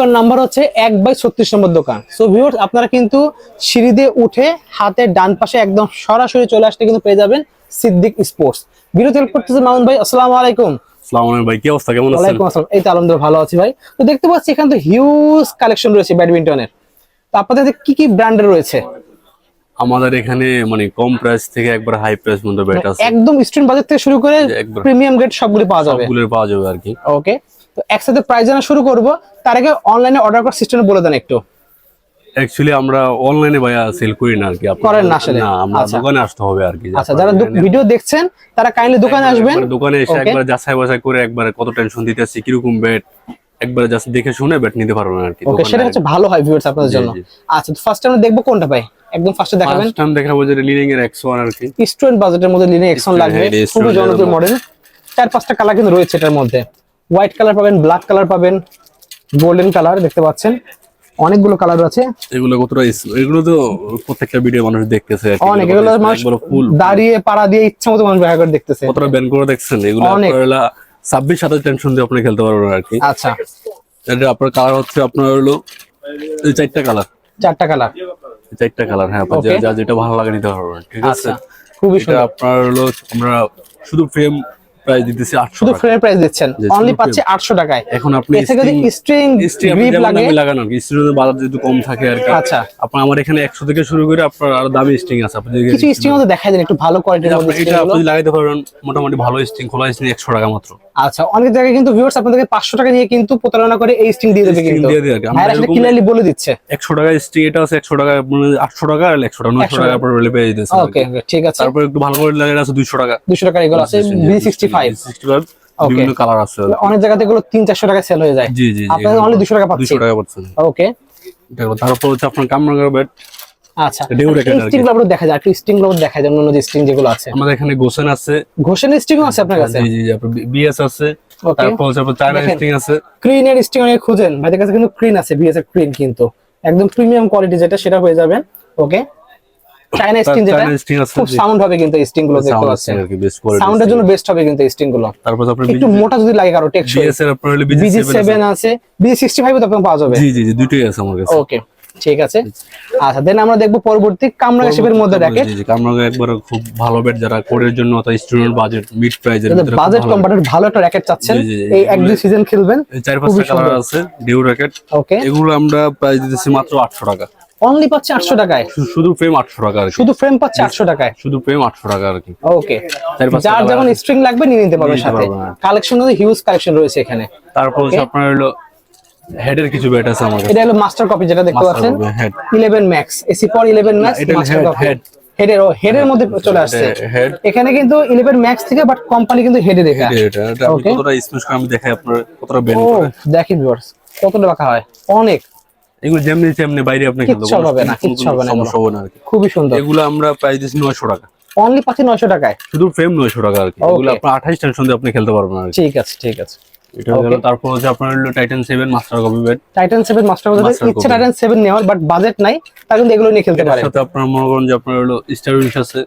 দোকান নাম্বার হচ্ছে 1/36 নম্বর দোকান। সো ভিউয়ার্স, আপনারা কিন্তু সিঁড়ি দিয়ে উঠে হাতের ডান পাশে একদম সরাসরি চলে আসলে কিন্তু পেয়ে যাবেন সিদ্দিক স্পোর্টস। ভিডিও হেল্প করতেছে মামুন ভাই, আসসালামু আলাইকুম। আসসালামু আলাইকুম ভাই, কি অবস্থা, কেমন আছেন? ওয়ালাইকুম আসসালাম, এই তো আলহামদুলিল্লাহ ভালো আছি ভাই। তো দেখতে পাচ্ছি এখানে তো হিউজ কালেকশন রয়েছে ব্যাডমিন্টনের। তো আপনাদের কি কি ব্র্যান্ডের রয়েছে? আমাদের এখানে মানে কম প্রাইস থেকে একবার হাই প্রাইস মধ্যে ব্যাট আছে, একদম স্টুডেন্ট বাজেট থেকে শুরু করে একবার প্রিমিয়াম গ্রেড সবগুলো পাওয়া যাবে। সবগুলো পাওয়া যাবে আর কি। ওকে, তো একসাথে প্রাইস জানা শুরু করব, তার আগে অনলাইনে অর্ডার করার সিস্টেম বলে দেন একটু। অ্যাকচুয়ালি আমরা অনলাইনে ভাইয়া সেল করি না আর কি। করেন না আসলে? না, আমরা আচ্ছা। দোকানে আসতে হবে আর কি। আচ্ছা, যারা ভিডিও দেখছেন তারা কাইন্ডলি দোকানে আসবেন। দোকানে এসে Okay. একবার যাচাই বাছাই করে একবার কত টেনশন দিতেছি, কিরকম ব্যাট, একবার জাস্ট দেখে শুনে ব্যাট নিতে পারবেন আর কি। ওকে, সেটা হচ্ছে ভালো হয় ভিউয়ার্স আপনাদের জি, জন্য। জি। আচ্ছা, তো ফার্স্ট আমরা দেখবো কোনটা ভাই? একদম ফার্স্টে দেখাবেন। ফার্স্ট টাইম দেখাবো যে লিনিং এর X1 আর কি। স্টুডেন্ট বাজেটের মধ্যে লিনে এক্সন লাগবে, হ্যাঁ, এটা খুবই student জনপ্রিয় এর মডেল। 4-5টা কালার কিন্তু রয়েছে এটার মধ্যে। হোয়াইট কালার পাবেন, ব্ল্যাক কালার পাবেন, গোল্ডেন কালার দেখতে পাচ্ছেন, অনেকগুলো কালার আছে। এগুলো কতটা এগুলো তো প্রত্যেকটা ভিডিও মানুষ দেখতেছে আর কি। অনেক, এগুলো মানুষ ফুল দাঁড়িয়ে পাড়া দিয়ে ইচ্ছা মতো মানুষ ব্যবহার করে দেখতেছে। কতটা ব্যান করে দেখছেন। এগুলো অনেক। আপনারা 26-27 টেনশন দিয়ে আপনি খেলতে পারবেন আর কি। আচ্ছা, এটা আপনার কালার হচ্ছে আপনার হলো এই 4টা কালার। 4টা কালার। 4টা কালার, হ্যাঁ, আপনার Okay. যা যেটা ভালো লাগে নিতে পারবেন, ঠিক আছে। আচ্ছা, খুবই এটা সুন্দর। আপনার হলো আমরা শুধু ফ্রেম প্রাইস দিতেছি 800 শুধু টাকা। ফ্রেম প্রাইস দিচ্ছেন, জি, অনলি শুধু পাচ্ছে frame। 800 টাকায়। এখন আপনি এর থেকে যদি স্ট্রিং আপনি গ্রিপ যেমন লাগে। দামে লাগানো কি স্ট্রিংয়ের বাজার যেহেতু কম থাকে আর কি। আচ্ছা, আপনার আমার এখানে 100 থেকে শুরু করে আপনার আরো দামি স্ট্রিং আছে। আপনি যদি কিছু স্ট্রিং মধ্যে দেখাই দেন একটু ভালো কোয়ালিটির মধ্যে এটা স্ট্রিং গুলো। আপনি লাগাইতে পারবেন মোটামুটি ভালো স্ট্রিং, খোলা স্ট্রিং 100 টাকা মাত্র। আচ্ছা, অনেক জায়গায় কিন্তু ভিউয়ার্স আপনাদেরকে 500 টাকা নিয়ে কিন্তু প্রতারণা করে এই স্ট্রিং দিয়ে দেবে String কিন্তু। দিয়ে দেয় আর কি। আমরা হ্যাঁ, আসলে এরকম ক্লিয়ারলি বলে দিচ্ছে। 100 টাকা স্ট্রিং এটা আছে, 100 টাকা মানে 800 টাকা আর 100 টাকা 900 টাকা পর পেয়ে যেতেছে। ওকে ওকে, ঠিক আছে। তারপর একটু ভালো করে লাগে আছে 200 টাকা। 200 টাকার এগুলো আছে B65। 65 Okay. বিভিন্ন কালার আছে। অনেক জায়গাতে এগুলো 300-400 টাকা সেল হয়ে যায়। জি জি জি, আপনাদের অনলি 200 টাকা পাচ্ছি। 200 টাকা পাচ্ছেন। ওকে, তারপর হচ্ছে আপনার কামরাঙ্গার ব্যাট। আচ্ছা। ডিউ রেকেট আর কি। স্ট্রিং গুলো দেখা যায়, একটু স্ট্রিং গুলো দেখা যায়, অন্য যে স্ট্রিং যেগুলো আছে। আমাদের এখানে গোসেন আছে, ঘোষেনের স্ট্রিংও আছে আপনার কাছে? জি জি জি, আপনার বিএস আছে। Okay. তারপর হচ্ছে আপনার চায়না দেখেন। স্ট্রিং আছে। ক্রিনের স্ট্রিং অনেক খুঁজেন, ভাইদের কাছে কিন্তু ক্রিন আছে, বিএস এর ক্রিন কিন্তু একদম প্রিমিয়াম কোয়ালিটি যেটা, সেটা হয়ে যাবেন। ওকে, চায়না স্ট্রিং যেটা চায়না স্ট্রিং আছে, খুব জি। সাউন্ড হবে কিন্তু এই স্ট্রিং গুলো দেখতে সাউন্ড আছে পাচ্ছেন। আর কি, বেস্ট কোয়ালিটি। সাউন্ডের জন্য বেস্ট হবে কিন্তু এই স্ট্রিং গুলো। তারপর আপনার একটু মোটা যদি লাগে কারো টেকসই, বিএস এর আপনার হলো BG7 BG7 আছে, BG65 তো আপনার পাওয়া যাবে। জি জি জি, দুটোই আছে আমার কাছে। ওকে, ঠিক আছে। আচ্ছা, দেন আমরা দেখবো পরবর্তী কামরাঙ্গা শেপের মধ্যে র্যাকেট। জি জি, কামরাঙ্গা একবার খুব ভালো ব্যাট যারা কোরের জন্য অথবা স্টুডেন্ট বাজেট মিড প্রাইজের ভিতরে বাজেট কম্পার্টের ভালো একটা র্যাকেট চাচ্ছেন, জি, জি, জি, এই এগুলো- 1-2 সিজন খেলবেন। এই 4-5টা কালার আছে ডিউ র্যাকেট। ওকে, এগুলো আমরা প্রাইস দিতেছি মাত্র 800 টাকা। অনলি পাচ্ছে 800 টাকায়। শুধু ফ্রেম 800 টাকা আর কি। শুধু ফ্রেম পাচ্ছে 800 টাকায়। শুধু ফ্রেম 800 টাকা আর কি। ওকে, 4-5টা যার colour যেমন আছে। স্ট্রিং লাগবে নিয়ে নিতে পারবেন নিতে সাথে। পারবেন, হ্যাঁ। কালেকশন কিন্তু হিউজ কালেকশন রয়েছে এখানে। তারপর হচ্ছে আপনার হলো হেডের কিছু ব্যাট আছে আমার কাছে। এটা হলো মাস্টার কপি যেটা দেখতে Master পাচ্ছেন, copy, head। 11 ম্যাক্স এসি পর 11 ম্যাক্স এটা মাস্টার head, কপি। head। হেডের মধ্যে চলে আসছে head। এখানে কিন্তু 11 ম্যাক্স থেকে, বাট কোম্পানি কিন্তু হেডে দেখা। এটা আমি Okay. কতটা স্মুথ করে আমি দেখাই আপনার কতটা বেন্ড ও করে। দেখেন ভিউয়ার্স, কতটা বাঁকা হয়, অনেক। এগুলো যেমনি তেমনি বাইরে আপনি খেলতে কিচ্ছু হবে না, কিচ্ছু হবে না, সমস্যা হবে না আর কি। খুবই সুন্দর। এগুলো আমরা প্রাইস দিচ্ছি 900 টাকা। অনলি পাচ্ছি 900 টাকায়। শুধু ফ্রেম 900 টাকা আর কি। Okay. এগুলো আপনার 28 টেনশন দিয়ে আপনি খেলতে পারবেন আর কি। ঠিক আছে, ঠিক আছে। এটা হলো তারপর হচ্ছে আপনার হলো Titan 7 master copy bat. Titan 7 master copy, Master ইচ্ছে copy। টাইটান 7 নেওয়ার, বাট বাজেট নাই, তার কিন্তু এগুলো নিয়ে খেলতে এর পারে। সাথে আপনার মনে করেন যে আপনার হলো স্টারউইশ আছে।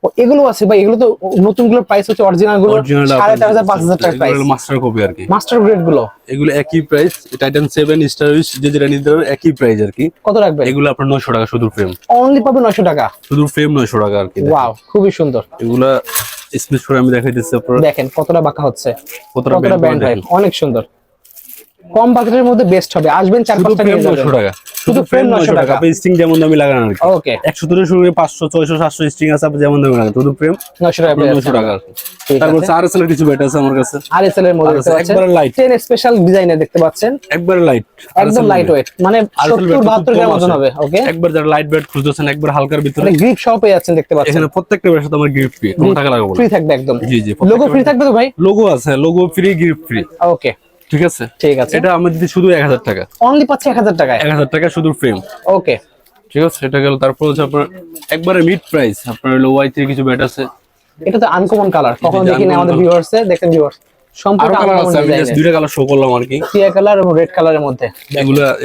ও, এগুলো আছে ভাই, এগুলো তো নতুন গুলোর প্রাইস হচ্ছে অরিজিনাল গুলো অরিজিনাল 4500-5000 টাকা প্রাইস। এগুলো মাস্টার কপি আর কি। মাস্টার গ্রেড গুলো এগুলো একই প্রাইস, টাইটান 7 স্টারউইশ যেটা নিতে হবে একই প্রাইস আর কি। কত রাখবেন? এগুলো আপনার 900 টাকা শুধু ফ্রেম। অনলি পাবে 900 টাকা। শুধু ফ্রেম 900 টাকা আর কি। ওয়াও, খুবই সুন্দর। এগুলা স্পেস করে আমি দেখাইতেছি আপনার দেখেন কতটা বাঁকা হচ্ছে, কতটা কতটা bend ব্যান্ড করে হয়, দেখেন। অনেক সুন্দর। কম বাজেটের মধ্যে বেস্ট হবে, আসবেন শুধু 4-5 টাকা ফ্রেম নিয়ে 900 যাবেন। টাকা। শুধু ফ্রেম 900 টাকা। আপনি স্ট্রিং যেমন দামি লাগান আর কি। ওকে, 100 থেকে শুরু করে 500 600 700 স্ট্রিং আছে, আপনি যেমন দামি লাগান শুধু ফ্রেম 900 টাকা পেয়ে 900 যাচ্ছেন। টাকা আর কি। ঠিক তারপর আছে। আরএসএল এর কিছু ব্যাট আছে আমার কাছে। আরএসএল এর মধ্যে দেখতে RSL পাচ্ছেন, একবারে light। 10 স্পেশাল ডিজাইনের দেখতে পাচ্ছেন, একবারে লাইট, একদম লাইট ওয়েট, মানে 70-72 গ্রাম ওজন হবে। ওকে, একবার যারা লাইট ব্যাট খুঁজতেছেন একবার হালকার ভিতরে, মানে গ্রিপ সহ পেয়ে যাচ্ছেন দেখতে পাচ্ছেন। এখানে প্রত্যেকটা ব্যাটের সাথে আমার গিফট ফ্রি, কোনো টাকা লাগবে ফ্রি না। থাকবে একদম। জি জি, লোগো ফ্রি থাকবে তো ভাই? লোগো আছে, লোগো ফ্রি, গিফট ফ্রি, ওকে, ঠিক আছে। ঠিক আছে। এটা আমরা দিতে শুধু 1000 টাকা। অনলি পাচ্ছে 1000 টাকায়। 1000 টাকা শুধু ফ্রেম, ওকে, ঠিক আছে। এটা গেল। তারপর হচ্ছে আপনার একবারে মিড প্রাইস, আপনার হলো Y3 কিছু ব্যাট আছে। এটা তো আনকমন কালার, কখনো দেখিনি uncommon আমাদের colour। ভিউয়ার্সে। দেখেন ভিউয়ার্স, সম্পূর্ণ আরো কালার আনকমন আছে, আমি জাস্ট ডিজাইনের, দুইটা কালার শো করলাম আর কি। টিয়া কালার এবং রেড কালারের মধ্যে।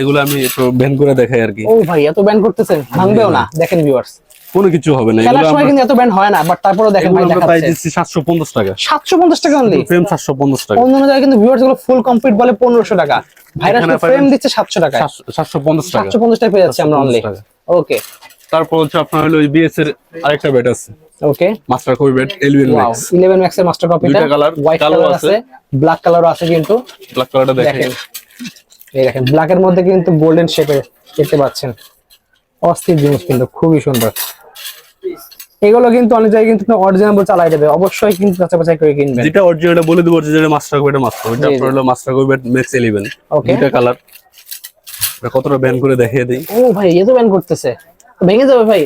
এগুলো আমি একটু ব্যান করে দেখাই আর কি। ও ভাই, এত ব্যান্ড করতেছেন, ভাঙবেও না। দেখেন ভিউয়ার্স, কোনো কিছু হবে না। খেলার এগুলো সময় কিন্তু এত ব্যান্ড হয় না, বাট তারপরেও দেখেন ভাই আমরা প্রাইস দেখাচ্ছে দিচ্ছি 750 টাকা। 750 টাকা অনলি। ফ্রেম 750 টাকা। অন্য জায়গায় কিন্তু ভিউয়ার্স গুলো ফুল কমপ্লিট বলে 1500 টাকা, ভাইরাস এখানে ফ্রেম দিচ্ছে 700 টাকায়। 750 টাকা। 750 টাকা পেয়ে যাচ্ছে আমরা অনলি। 750 টাকা। ওকে, তারপর হচ্ছে আপনার হলো বিএস এর আরেকটা ব্যাট আছে, okay, master copy bat 11 wow, max. 11 max এর মাস্টার কপিটা, দুইটা কালার, হোয়াইট কালো কালার আছে, আছে, ব্ল্যাক কালারও আছে কিন্তু। ব্ল্যাক কালারটা দেখেন, দেখেন এই দেখেন ব্ল্যাক এর মধ্যে কিন্তু গোল্ডেন শেপে দেখতে পাচ্ছেন, অস্থির জিনিস কিন্তু খুবই সুন্দর। এগুলো কিন্তু অনেক জায়গায় কিন্তু অরিজিনাল বলে চালাই দেবে, অবশ্যই কিন্তু যাচাই বাছাই করে কিনবেন। যেটা অরিজিনালটা বলে দেবো যেটা মাস্টার কপি, এটা মাস্টার কপি, এটা আপনার হলো master copy bat max 11। Okay. দুইটা কালার, এটা কতটা ব্যান করে দেখিয়ে দেই। ও ভাই এ তো ব্যান করতেছে, ভেঙে যাবে ভাই,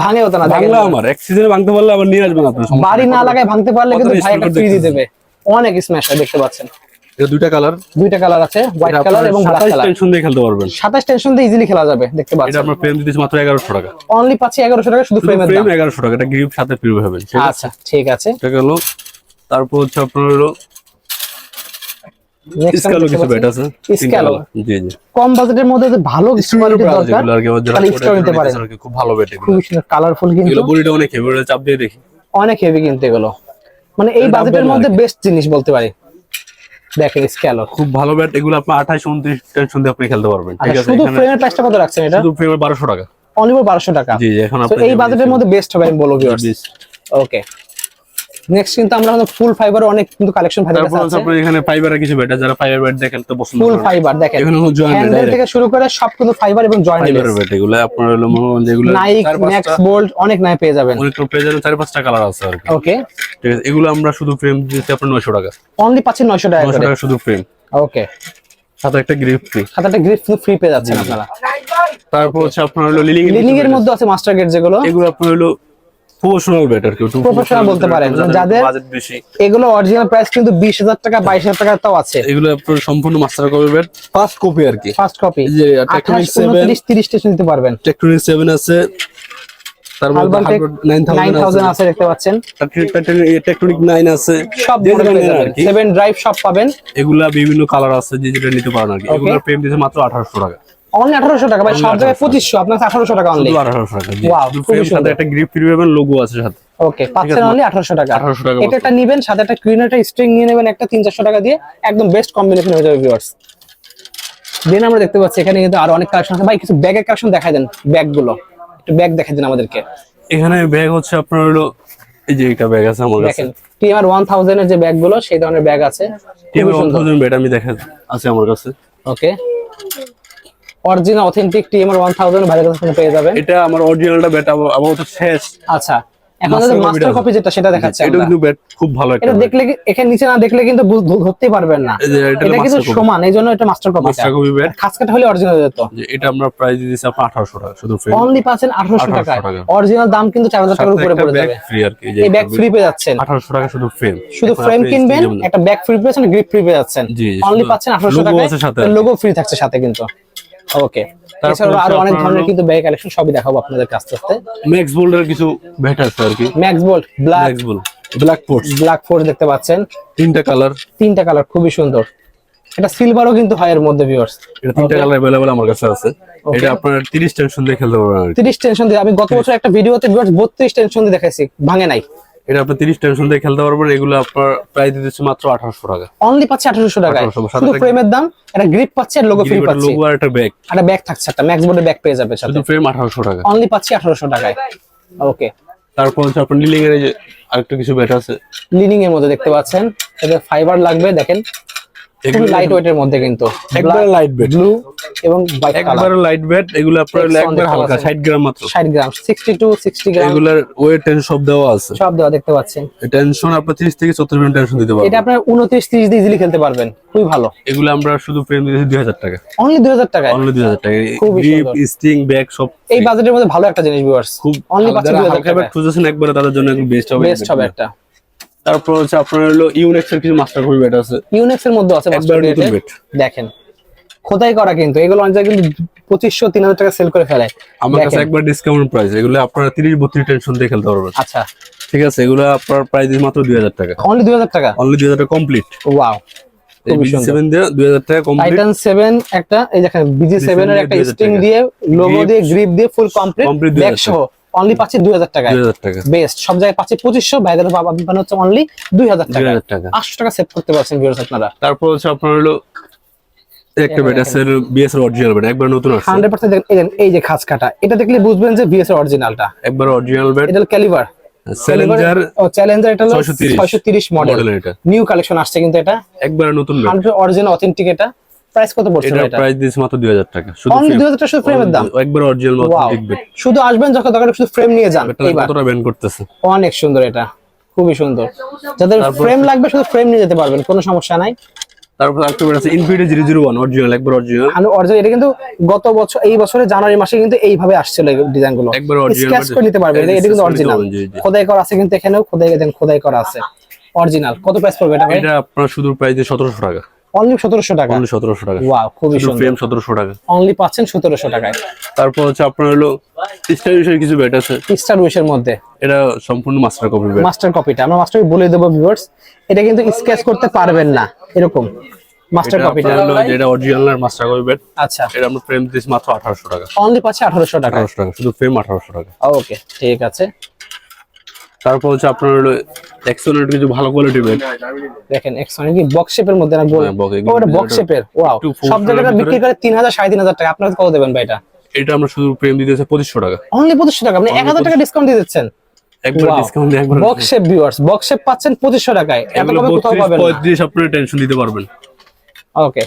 ভাঙে হতো না। দেখেন বাংলা আমার এক সিজনে ভাঙতে পারলে আবার নিয়ে আসবেন আপনি, বাড়ি না লাগায় ভাঙতে পারলে কিন্তু কত ভাই একটা স্পিড ফ্রি দিয়ে দেখতেছেন। দেবে। অনেক স্ম্যাশ হয় দেখতে পাচ্ছেন। এটা দুইটা কালার, দুইটা কালার আছে, হোয়াইট কালার এবং ব্ল্যাক কালার। টেনশন দিয়ে খেলতে পারবেন। 27 টেনশন দিয়ে ইজিলি খেলা যাবে দেখতে এটা পাচ্ছেন। আপনার ফ্রেম দিতেছে মাত্র 1100 টাকা। অনলি পাচ্ছি 1100 টাকা শুধু ফ্রেমের ফ্রেম দাম। 1100 টাকা, এটা গ্রিপ সাথে ফ্রি হবে। ঠিক আছে, আচ্ছা ঠিক আছে, এটা গেল। তারপর হচ্ছে আপনার হলো নেক্সট স্কালো কিছু ব্যাট আছে, স্ক্যালো। জি জি, কম বাজেটের মধ্যে যে ভালো কোয়ালিটির দরকার যেগুলো আর কি আবার যারা তাহলে করে স্টোর নিতে পারেন। আর কি খুব ভালো ব্যাট এগুলো। খুবই সুন্দর কালারফুল কিন্তু এগুলো বডিটা অনেক হেভি, ওটা চাপ দিয়ে দেখি। অনেক হেভি কিন্তু এগুলো, মানে এই এটা বাজেটের দাম মধ্যে বেশি। বেস্ট জিনিস বলতে পারি। দেখেন স্ক্যালো খুব ভালো ব্যাট এগুলো, আপনি 28 29 টেনশন দিয়ে আপনি খেলতে পারবেন। ঠিক আছে, শুধু এখানে ফ্রেমের প্রাইসটা কত রাখছেন এটা? শুধু ফ্রেমের 1200 টাকা। অনলি 1200 টাকা। জি জি, এখন তো আপনি এই বাজেটের মধ্যে বেস্ট হবে আমি বলবো ভিউয়ার্স। বেশ। ওকে, নেক্সট কিন্তু আমরা ফুল ফাইবার অনেক কিন্তু কালেকশন ভাইদের তারপর কাছে হচ্ছে আছে। আপনার এখানে ফাইবারের কিছু ব্যাট, যারা ফাইবার ব্যাট দেখেন তো পছন্দ ফুল করেন। ফাইবার দেখেন, এখানে হলো জয়েন্ট হ্যান্ডেল থেকে শুরু করে সব কিন্তু ফাইবার এবং জয়েন্ট ফাইবারের ব্যাট এগুলো আপনার হলো মনে যেগুলো নাইক 4-5টা ম্যাক্স বোল্ট অনেক নাই পেয়ে যাবেন। অনেক পেজের 4-5টা কালার আছে আর কি। ওকে, ঠিক আছে, এগুলো আমরা শুধু ফ্রেম দিচ্ছি আপনার 900 টাকা। অনলি পাচ্ছেন 900 টাকা 900 করে। টাকা শুধু ফ্রেম, ওকে, সাথে একটা গ্রিপ ফ্রি। সাথে একটা গ্রিপ ফ্রি পেয়ে যাচ্ছেন আপনারা। তারপর হচ্ছে আপনার হলো লিলিং লিনিং এর মধ্যে আছে মাস্টার গেট যেগুলো, এগুলো আপনার হলো প্রফেশনাল ব্যাট আর কি, একটু প্রফেশনাল বলতে পারেন, যাদের বাজেট বেশি। এগুলো অরিজিনাল প্রাইস কিন্তু 20,000 টাকা 22,000 টাকা তাও আছে। এগুলো আপনার সম্পূর্ণ master copy bat, first copy আর কি। ফার্স্ট কপি এই যে Tectonic 7 30 স্টেশন নিতে পারবেন। টেকটনিক 7 আছে, তারপর Alban Tech 9000 আছে দেখতে পাচ্ছেন, টেকটনিক 9 আছে, সব যে মডেল যেটা পেয়ে নেন আর যাবেন। কি। 7 ড্রাইভ সব পাবেন। এগুলা বিভিন্ন কালার আছে, যে যেটা নিতে পারেন আর কি। এগুলোর প্রেম দিতে মাত্র 1800 টাকা। অনলি 1800 টাকা ভাই, Only সব জায়গায় 1800 2500, আপনার 1800 টাকা অনলি। শুধু 1800 টাকা। জি, Wow, শুধু খুবই frame সাথে সুন্দর। একটা গ্রিপ ফ্রি পাবেন, লোগো আছে সাথে। ওকে, পাচ্ছেন অনলি 1800 টাকা। 1800 টাকা এটা একটা নিবেন, সাথে একটা ক্লিন একটা স্ট্রিং নিয়ে নেবেন একটা 300-400 টাকা দিয়ে, একদম বেস্ট কম্বিনেশন হয়ে যাবে ভিউয়ার্স। দেন আমরা দেখতে পাচ্ছি এখানে কিন্তু আরো অনেক কালেকশন আছে। ভাই কিছু ব্যাগের কালেকশন দেখাই দেন, ব্যাগ গুলো একটু ব্যাগ দেখাই দেন আমাদেরকে। এখানে ব্যাগ হচ্ছে আপনার হলো এই যে একটা ব্যাগ আছে আমার কাছে, দেখেন টিআর 1000 এর যে ব্যাগ গুলো সেই ধরনের ব্যাগ আছে, খুবই সুন্দর। 1000 ব্যাট আমি দেখা আছে আমার কাছে। ওকে, অরিজিনাল অথেন্টিক টিএমআর 1000 ভাইয়ের কাছে আপনি পেয়ে যাবেন। এটা আমার অরিজিনালটা ব্যাট আমার তো শেষ। আচ্ছা, এখন মাস্টার কপি যেটা সেটা দেখাচ্ছে এটা আমরা। কিন্তু ব্যাট খুব ভালো একটা এটা দেখলে এখানে নিচে না দেখলে কিন্তু ধরতেই পারবেন না, এই যে এটা এটা কিন্তু master copy। সমান, এই জন্য এটা master copy. Master copy bat, খাসকাটা হলে অরিজিনাল যেত। যে এটা আমরা প্রাইস দিয়েছি আপনার 1800 টাকা শুধু ফ্রেম। অনলি পাচ্ছেন 1800 টাকা, 1800 টাকা। অরিজিনাল দাম কিন্তু 4000 টাকার উপরে পড়ে ব্যাগ যাবে। ফ্রি আর কি, এই ব্যাগ ফ্রি পেয়ে যাচ্ছেন, 1800 টাকা শুধু ফ্রেম। শুধু ফ্রেম কিনবেন, একটা ব্যাগ ফ্রি পেয়ে যাচ্ছেন, গ্রিপ ফ্রি পেয়ে যাচ্ছেন। জি, জি, অনলি শুধু পাচ্ছেন 1800 logo টাকায়, আছে সাথে। লোগো ফ্রি থাকছে সাথে কিন্তু। ওকে, তাছাড়া আরো অনেক ধরনের কিন্তু ব্যাগ কালেকশন সবই দেখাবো আপনাদের আস্তে আস্তে। ম্যাক্স বোল্ডের কিছু ব্যাট আছে আর কি। Max bolt black, max bold black ports, black force দেখতে পাচ্ছেন, তিনটা কালার। তিনটা কালার খুবই সুন্দর। এটা সিলভারও কিন্তু হয় এর মধ্যে ভিউয়ার্স। এটা তিনটা কালার अवेलेबल আমার কাছে আছে। এটা আপনার 30 টেনশন দিয়ে খেলতে পারবেন আর কি। 30 টেনশন দিয়ে, আমি গত বছর একটা ভিডিওতে ভিউয়ার্স 32 টেনশন দিয়ে দেখাইছি, ভাঙে নাই। এটা আপনি 30 টেনশন দিয়ে খেলতে পারবেন। এগুলো আপনার প্রাইস দিতেছে মাত্র 1800 টাকা। অনলি পাচ্ছে 1800 টাকায়, 1800 শুধু ফ্রেমের দাম, একটা গ্রিপ পাচ্ছে আর লোগো ফ্রি পাচ্ছে, লোগো আর একটা ব্যাগ, একটা ব্যাগ থাকছে, একটা ম্যাক্স বোর্ডের ব্যাগ পেয়ে যাবে সাথে। শুধু ফ্রেম 1800 টাকা। অনলি পাচ্ছি 1800 টাকায়। ওকে, তারপর হচ্ছে আপনার লিলিং এর এই যে আরেকটা কিছু ব্যাট আছে, লিনিং এর মধ্যে দেখতে পাচ্ছেন, এটা ফাইবার লাগবে দেখেন, খুবই লাইট ওয়েটের মধ্যে কিন্তু, একবারে লাইট ব্যাট, ব্লু এবং হোয়াইট কালার, একবারে লাইট ব্যাট। এগুলো আপনার Texon একবার দেখতে হালকা পাচ্ছেন। 60 গ্রাম মাত্র। 60 গ্রাম, 60 গ্রাম এগুলার ওয়েট টেনশন সব দেওয়া আছে। সব দেওয়া দেখতে পাচ্ছেন। টেনশন আপনার 30 থেকে 34 মিনিট টেনশন দিতে এটা পারবেন। আপনার 29-30 দিয়ে ইজিলি খেলতে পারবেন, খুবই ভালো। এগুলো আমরা শুধু ফ্রেম দিতেছি 2000 টাকা। অনলি 2000 টাকায়, অনলি 2000 টাকা। খুবই গ্রিপ, সুন্দর। স্টিং, ব্যাগ সব এই বাজেটের মধ্যে ভালো একটা জিনিস ভিউয়ার্স, খুব অনলি পাচ্ছেন যারা 2000 হালকা ব্যাট টাকায়, খুঁজেছেন একবারে তাদের জন্য একদম বেস্ট হবে। বেস্ট হবে একটা। তারপর হচ্ছে আপনার হলো ইউনেক্স এর কিছু মাস্টার কপি ব্যাট আছে, ইউনেক্স এর মধ্যে আছে মাস্টার একবার নতুন গ্রেডে। ব্যাট। দেখেন খোদাই করা কিন্তু, এগুলো অনেক জায়গায় কিন্তু 2500-3000 টাকা সেল করে ফেলে। আমার কাছে দেখেন। একবার ডিসকাউন্ট প্রাইস। এগুলো আপনারা 30-32 টেনশন দিয়ে খেলতে পারবেন। আচ্ছা, ঠিক আছে, এগুলো আপনার প্রাইস মাত্র 2000 টাকা। অনলি 2000 টাকা। অনলি 2000 টাকা কমপ্লিট। ওয়াও, এই খুবই সুন্দর। BG7 দিয়ে 2000 টাকা কমপ্লিট। টাইটান 7 একটা, এই দেখেন BG7 এর একটা 2000 স্ট্রিং টাকা। দিয়ে, লোগো Grip, দিয়ে, গ্রিপ দিয়ে ফুল কমপ্লিট complete ব্যাগ 2000 সহ অনলি পাচ্ছি 2000 টাকায়। 2000 টাকা। বেস্ট, সব জায়গায় পাচ্ছি 2500, বাইরে আপনি পান হচ্ছে অনলি 2000 টাকা। 2000 টাকা। 800 টাকা সেভ করতে পারছেন ভিউয়ার্স আপনারা। তারপর হচ্ছে আপনার হলো একটা বেড আছে বিএস এর অরিজিনাল বেড, একবার নতুন আসছে 100% দেখেন এই যে খাঁজ কাটা, এটা দেখলে বুঝবেন যে বিএস এর অরিজিনালটা। একবার অরিজিনাল বেড। এটা ক্যালিবার চ্যালেঞ্জার। ও চ্যালেঞ্জার, এটা হলো 630 630 মডেল। এটা নিউ কালেকশন আসছে কিন্তু এটা একবার নতুন বেড। 100 original authentic. এটা প্রাইস কত পড়ছে এটা এটা? প্রাইস দিয়েছে মাত্র 2000 টাকা, শুধু অনলি 2000 টাকা শুধু ফ্রেমের দাম। একবার অরিজিনাল Wow! Authentic bed. শুধু আসবেন যখন দরকার শুধু ফ্রেম নিয়ে যান। এইবার কতটা ব্যান্ড করতেছে, অনেক সুন্দর, এটা খুবই সুন্দর। যাদের ফ্রেম লাগবে শুধু ফ্রেম নিয়ে যেতে পারবেন, কোনো সমস্যা নাই। তারপর একটা বেড আছে ইনফিনিটি 001 অরিজিনাল, একবার অরিজিনাল। অরিজিনাল, এটা কিন্তু গত বছর এই বছরের জানুয়ারি মাসে কিন্তু এইভাবে আসছিল এই ডিজাইন গুলো। একবার original স্কেচ করে নিতে পারবেন, এটা কিন্তু অরিজিনাল। জি, জি। খোদাই করা আছে কিন্তু এখানেও খোদাই করা আছে অরিজিনাল। কত প্রাইস পড়বে এটা ভাই? এটা আপনার শুধু প্রাইস দিয়ে 1700 টাকা। অনলি 1700 টাকা। অনলি 1700 টাকা। ওয়াও, খুবই শুধু সুন্দর। ফ্রেম 1700 টাকা। অনলি পাচ্ছেন 1700 টাকায়। তারপর হচ্ছে আপনার হলো স্টাইলিশের কিছু বেড আছে, স্টার উইশের মধ্যে এটা সম্পূর্ণ মাস্টার কপি বেড। মাস্টার কপিটা আমরা মাস্টার বলে দেবো ভিউয়ার্স, এটা কিন্তু স্কেচ করতে পারবেন না এরকম মাস্টার কপিটা। হলো যেটা অরিজিনাল আর মাস্টার কপি বেড। আচ্ছা, এটা আমরা ফ্রেম দিয়েছি মাত্র 1800 টাকা। অনলি পাচ্ছে 1800 টাকা। 1800 টাকা, শুধু ফ্রেম 1800 টাকা। ওকে, ঠিক আছে। তারপর হচ্ছে আপনার হলো এক্সোনেট কিছু ভালো কোয়ালিটি বেড। দেখেন এক্সনে কি বক্স শেপের মধ্যে না গোল, হ্যাঁ, box, এগুলো ওটা বক্স শেপের। ওয়াও, একটু full সব জায়গায় frame-এর বিক্রি করে 3000 3500 টাকা। আপনারা কত দেবেন ভাই এটা? এটা আমরা শুধু ফ্রেম দিতেছি 2500 টাকা। অনলি 2500 টাকা, আপনি 1000 টাকা ডিসকাউন্ট দিয়ে দিচ্ছেন। একবার ডিসকাউন্ট দিয়ে একবার box shape viewers, box shape পাচ্ছেন 2500 টাকায়। এত এগুলো কমে কোথাও 32 পাবেন না। 35 আপনারা টেনশন দিতে পারবেন। ওকে,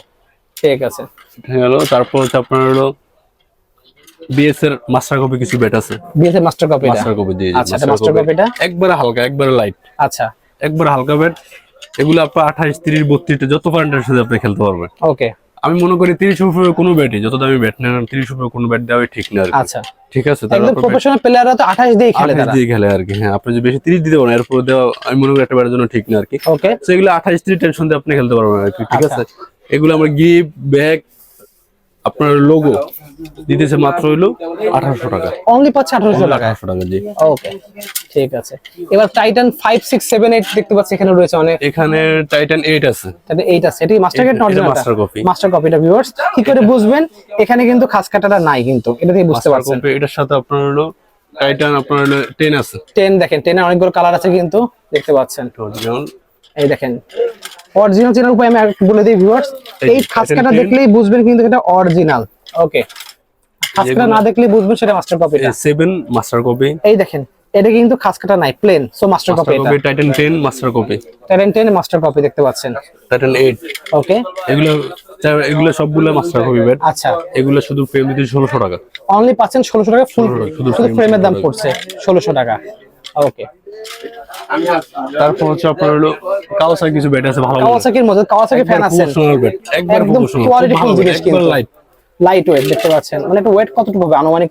ঠিক আছে। হলো তারপর হচ্ছে আপনার হলো বিএস এর মাস্টার কপি কিছু বেড আছে। বিএস এর মাস্টার কপিটা। মাস্টার কপি দিয়ে আচ্ছা, এটা মাস্টার কপিটা একবার হালকা, একবার লাইট, আচ্ছা, একবার হালকা বেড। এগুলো আপনার 28 30 32 যত পারেন্টের সাথে আপনি খেলতে পারবেন। ওকে, আমি মনে করি 30 উপরে কোনো ব্যাটই, যত দামি ব্যাট নেন 30 উপরে কোনো ব্যাট দেওয়াই ঠিক না আর কি। আচ্ছা, ঠিক আছে, একদম প্রফেশনাল প্লেয়াররা তো 28 দিয়ে খেলে তারা। দিয়ে খেলে আর কি। হ্যাঁ, আপনি যদি বেশি 30 দিতে পারেন এরপর দেওয়া আমি মনে করি একটা ব্যাটের জন্য ঠিক না আর কি। ওকে, সেগুলো 28 30 টেনশন দিয়ে আপনি খেলতে পারবেন আর কি। ঠিক আচ্ছা। আছে, এগুলো আমার গিফট ব্যাগ আপনার লোগো দিতেছে মাত্র হইলো 1800 টাকা। অনলি পাচ্ছে 1800 টাকা। 1800 টাকা, জি। ওকে, ঠিক আছে। এবার টাইটান 5 6 7 8 দেখতে পাচ্ছি এখানে রয়েছে অনেক। এখানে টাইটান 8 আছে। তাহলে 8 আছে, এটি মাস্টার গেট এটা অরিজিনাল master copy। মাস্টার কপিটা ভিউয়ার্স কি করে বুঝবেন? এখানে কিন্তু খাস কাটাটা নাই কিন্তু, এটা থেকে বুঝতে মাস্টার পারছেন। কপি, এটার সাথে আপনার হলো টাইটান আপনার হলো 10 আছে। 10 দেখেন, 10 এর অনেকগুলো কালার আছে কিন্তু দেখতে পাচ্ছেন। অরিজিনাল এই দেখেন অরিজিনাল চেনার উপায় আমি আরেকটু বলে দিই ভিউয়ার্স, এই খাস কাটা Titan 10 দেখলেই বুঝবেন কিন্তু এটা অরিজিনাল। ওকে, খাস কাটা না দেখলেই বুঝবেন সেটা মাস্টার কপিটা। 7 মাস্টার কপি। এই দেখেন এটা কিন্তু খাস কাটা নাই, প্লেন, সো মাস্টার কপি। এটা Titan 10 master copy. Titan 10 master copy দেখতে পাচ্ছেন। টাইটান 8 ওকে, এগুলো সবগুলো মাস্টার কপি বেড। আচ্ছা, এগুলো শুধু ফ্রেম দিতে 1600 টাকা। অনলি পাচ্ছেন 1600 টাকা। ফুল শুধু শুধু ফ্রেমের দাম পড়ছে 1600 টাকা। ওকে, তারপর হচ্ছে আপনার হলো কাওয়াসাকি কিছু বেড আছে ভালো। কাওয়াসাকির মধ্যে কাওয়াসাকি ফ্যান আছেন, প্রফেশনাল বেড, একবার একদম প্রফেশনাল, কোয়ালিটি ফুল জিনিস একবার কিন্তু লাইট। লাইট ওয়েট দেখতে পাচ্ছেন। মানে এটা ওয়েট কতটুকু হবে আনুমানিক?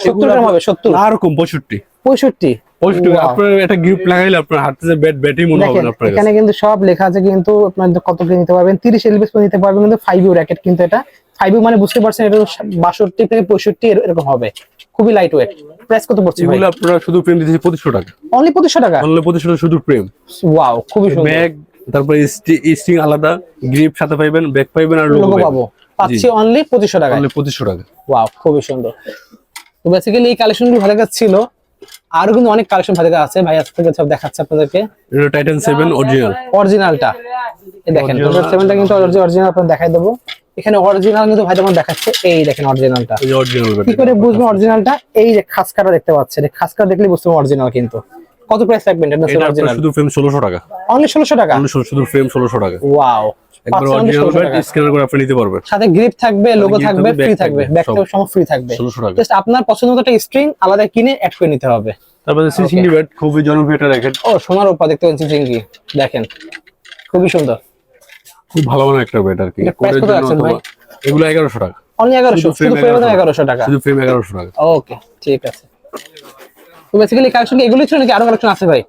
70 গ্রাম হবে। 70 আর কম 65 65 Wow! আপনার একটা গ্রিপ লাগাইলে আপনার হাতে যে ব্যাটই মনে হবে দেখেন না আপনার এখানে কাছে। কিন্তু সব লেখা আছে কিন্তু আপনার কত কি নিতে পারবেন। 30 এলবিএস পর্যন্ত নিতে পারবেন কিন্তু 5U র‍্যাকেট কিন্তু এটা 5U মানে বুঝতে পারছেন এটা 62 থেকে 65 এরকম হবে। খুবই লাইট ওয়েট। প্রাইস কত পড়ছে ভাই? এগুলো আপনারা শুধু ফ্রেম দিতেছি 2500 টাকা। অনলি 2500 টাকা। অনলি 2500 টাকা শুধু ফ্রেম। ওয়াও, খুবই সুন্দর। ব্যাগ, তারপর স্টিং আলাদা, গ্রিপ সাথে পাইবেন, ব্যাগ পাইবেন আর লোগো লোগো পাবো। পাচ্ছি অনলি 2500 টাকা। অনলি 2500 টাকা। ওয়াও, খুবই সুন্দর। তো বেসিক্যালি এই কালেকশনগুলো ভালো কাছে ছিল, আরো কিন্তু অনেক কালেকশন ভালো কাছে আছে ভাই, আজকে সব দেখাচ্ছে আপনাদেরকে। এটা টাইটান 7 অরিজিনাল। অরিজিনালটা এই দেখেন, টাইটান 7টা কিন্তু অরিজিনাল আপনাদের দেখাই দেবো। এখানে অরিজিনাল কিন্তু ভাই যেমন দেখাচ্ছে, এই দেখেন অরিজিনালটা। এই অরিজিনাল কি করে বুঝবেন অরিজিনালটা? এই যে খাসকাটা দেখতে পাচ্ছেন, এই খাসকা দেখলেই বুঝতে পারবেন অরিজিনাল কিন্তু। কত প্রাইস রাখবেন এটা? এটা অরিজিনাল শুধু ফ্রেম 1600 টাকা। অনলি 1600 টাকা। অনলি শুধু ফ্রেম 1600 টাকা। ওয়াও, একবার অরিজিনাল বেড স্ক্যানার করে আপনি নিতে পারবেন। সাথে গ্রিপ থাকবে, লোগো grip থাকবে, থাকবে, ফ্রি back থাকবে, থাকবে, ব্যাক সব। থেকে সব ফ্রি থাকবে। 1600 টাকা। জাস্ট আপনার পছন্দ মতো একটা স্ট্রিং আলাদা কিনে অ্যাড করে নিতে হবে। তারপরে সিসিঙ্গি বেড খুবই জনপ্রিয় একটা র‍্যাকেট। ও সোনার উপা দেখতে পাচ্ছেন চিংকি, দেখেন খুবই সুন্দর। খুব ভালো মানের একটা বেড আর কি। এটা price কত রাখছেন ভাই? এগুলো 1100 টাকা। অনলি 1100, শুধু ফ্রেমের দাম 1100 টাকা। শুধু ফ্রেম 1100 টাকা। ওকে, ঠিক আছে। তো বেসিক্যালি কালেকশন এগুলোই ছিল নাকি আরো কালেকশন আছে ভাই?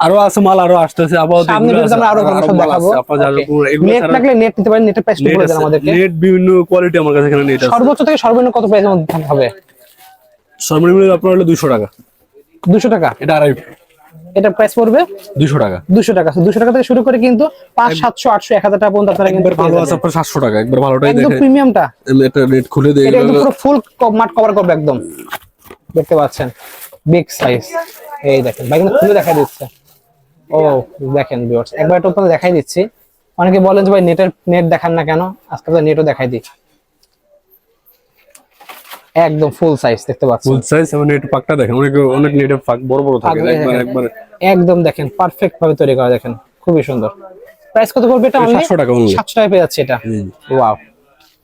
আরো আছে মাল, আরো আসতেছে। আপাতত সামনে এগুলো ভিডিওতে আমরা আরো আছে, কালেকশন মাল দেখাবো। আছে। আপনারা যারা এগুলো নেট ছাড়া লাগলে নেট নিতে পারেন, নেটের প্রাইস বলে দেন আমাদেরকে। নেট বিভিন্ন কোয়ালিটি আমার কাছে এখানে নেট আছে। সর্বোচ্চ থেকে সর্বনিম্ন কত প্রাইসের মধ্যে হবে? সর্বনিম্ন আপনার হলো 200 টাকা। 200 টাকা। এটা আড়াই এটা প্রাইস পড়বে 200 টাকা। 200 টাকা। 200 টাকা থেকে শুরু করে কিন্তু 5 700 800 1000 টাকা পর্যন্ত আপনারা কিন্তু একবার ভালো আছে আপনার 700 টাকা। একবার ভালোটাই একদম দেখে প্রিমিয়ামটা। আমি একটা নেট খুলে দেই। এটা একদম পুরো ফুল মাঠ কভার করবে একদম, দেখতে পাচ্ছেন। Big size. এই দেখেন ভাই কিন্তু খুলে দেখা দিচ্ছে। ও দেখেন ভিউয়ার্স, একবার এটা আপনাদের দেখাই দিচ্ছি। অনেকে বলেন যে ভাই নেট দেখান না কেন, আজকে তো নেটও দেখাই দিই। একদম ফুল সাইজ দেখতে পাচ্ছেন। ফুল সাইজ এবং নেট পাকটা দেখেন, অনেক নেটের পাক বড় বড় থাকে, একবার একদম দেখেন পারফেক্ট ভাবে তৈরি করা, দেখেন খুবই সুন্দর। প্রাইস কত পড়বে এটা? 700 টাকা only। 700 টাকায় পেয়ে যাচ্ছে এটা। ওয়াও,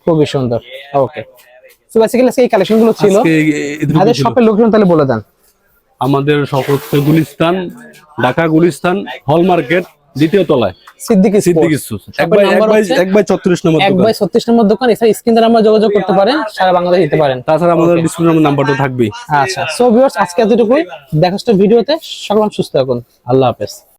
খুবই সুন্দর। ওকে, সো বেসিক্যালি এই কালেকশন গুলো ছিল। আজকে এটুকু আমাদের ছিল। শপের লোকেশন তাহলে বলে দেন। আমাদের শপ হচ্ছে গুলিস্তান, ঢাকা গুলিস্তান হল মার্কেট, দ্বিতীয় তলায় সিদ্দিকী সিদ্দিকী স্পোর্টস। স্টোর। এক বাই 34 নম্বর এক দোকান। বাই 36 নম্বর দোকান। এছাড়া স্ক্রিন দ্বারা আমরা যোগাযোগ করতে পারেন, সারা বাংলাদেশে দিতে পারেন। তাছাড়া আমাদের ডিসপ্লে নাম্বারটা থাকবেই। আচ্ছা, সো ভিউয়ার্স আজকে এতটুকুই। দেখা হচ্ছে ভিডিওতে। সকলে সুস্থ থাকুন। আল্লাহ হাফেজ।